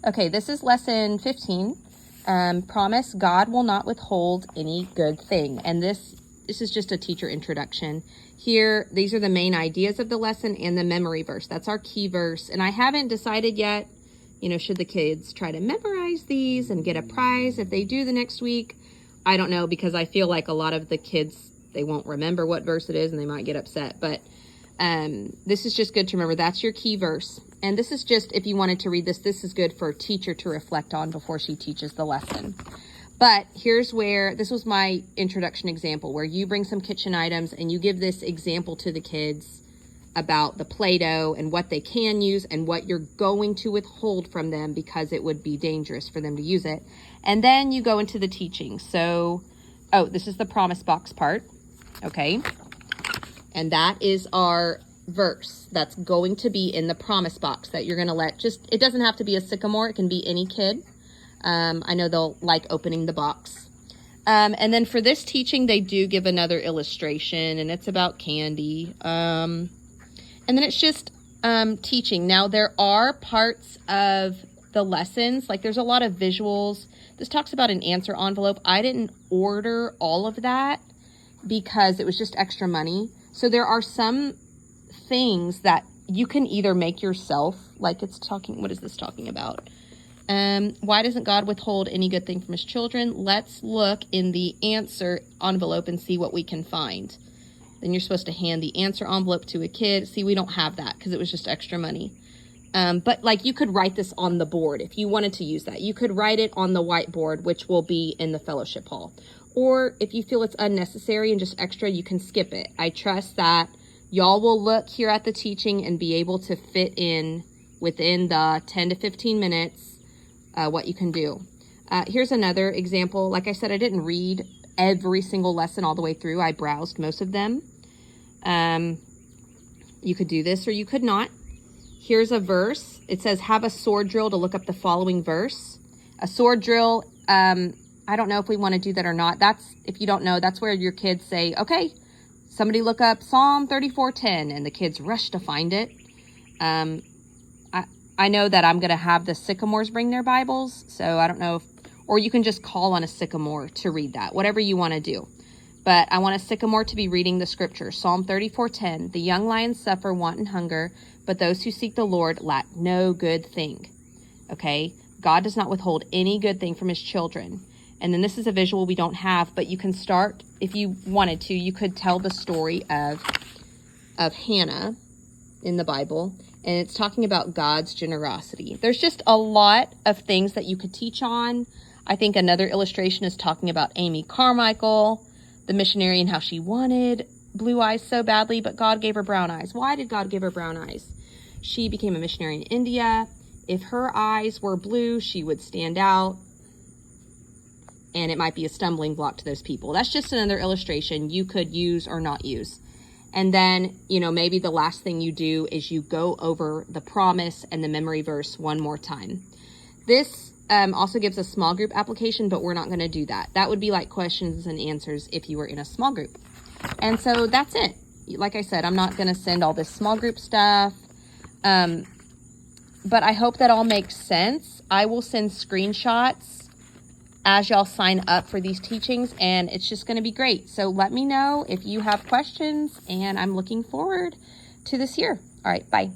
Okay, this is lesson 15. Promise God will not withhold any good thing. And this is just a teacher introduction. Here, these are the main ideas of the lesson and the memory verse. That's our key verse. And I haven't decided yet, should the kids try to memorize these and get a prize if they do the next week? I don't know, because I feel like a lot of the kids, they won't remember what verse it is and they might get upset. But this is just good to remember. That's your key verse. And this is just, if you wanted to read this, this is good for a teacher to reflect on before she teaches the lesson. But here's where, this was my introduction example, where you bring some kitchen items and you give this example to the kids about the Play-Doh and what they can use and what you're going to withhold from them because it would be dangerous for them to use it. And then you go into the teaching. So, this is the promise box part, okay? And that is our verse that's going to be in the promise box that you're going to let it doesn't have to be a sycamore. It can be any kid. I know they'll like opening the box. And then for this teaching, they do give another illustration, and it's about candy. And then it's just teaching. Now, there are parts of the lessons, like there's a lot of visuals. This talks about an answer envelope. I didn't order all of that because it was just extra money. So there are some things that you can either make yourself, like it's talking, what is this talking about? Why doesn't God withhold any good thing from his children? Let's look in the answer envelope and see what we can find. Then you're supposed to hand the answer envelope to a kid. See, we don't have that because it was just extra money. But like you could write this on the board if you wanted to use that. You could write it on the whiteboard, which will be in the fellowship hall. Or if you feel it's unnecessary and just extra, you can skip it. I trust that y'all will look here at the teaching and be able to fit in within the 10 to 15 minutes what you can do. Here's another example. Like I said, I didn't read every single lesson all the way through. I browsed most of them. You could do this or you could not. Here's a verse. It says, have a sword drill to look up the following verse. A sword drill, I don't know if we want to do that or not. That's, if you don't know, that's where your kids say, okay, somebody look up Psalm 34:10, and the kids rush to find it. I know that I'm going to have the sycamores bring their Bibles, so I don't know if, or you can just call on a sycamore to read that, whatever you want to do. But I want a sycamore to be reading the scripture. Psalm 34:10, the young lions suffer want and hunger, but those who seek the Lord lack no good thing. Okay, God does not withhold any good thing from his children. And then this is a visual we don't have, but you can start, if you wanted to, you could tell the story of Hannah in the Bible, and it's talking about God's generosity. There's just a lot of things that you could teach on. I think another illustration is talking about Amy Carmichael, the missionary, and how she wanted blue eyes so badly, but God gave her brown eyes. Why did God give her brown eyes? She became a missionary in India. If her eyes were blue, she would stand out, and it might be a stumbling block to those people. That's just another illustration you could use or not use. And then, maybe the last thing you do is you go over the promise and the memory verse one more time. This also gives a small group application, but we're not going to do that. That would be like questions and answers if you were in a small group. And so that's it. Like I said, I'm not going to send all this small group stuff. But I hope that all makes sense. I will send screenshots as y'all sign up for these teachings, and it's just going to be great. So let me know if you have questions, and I'm looking forward to this year. All right, bye.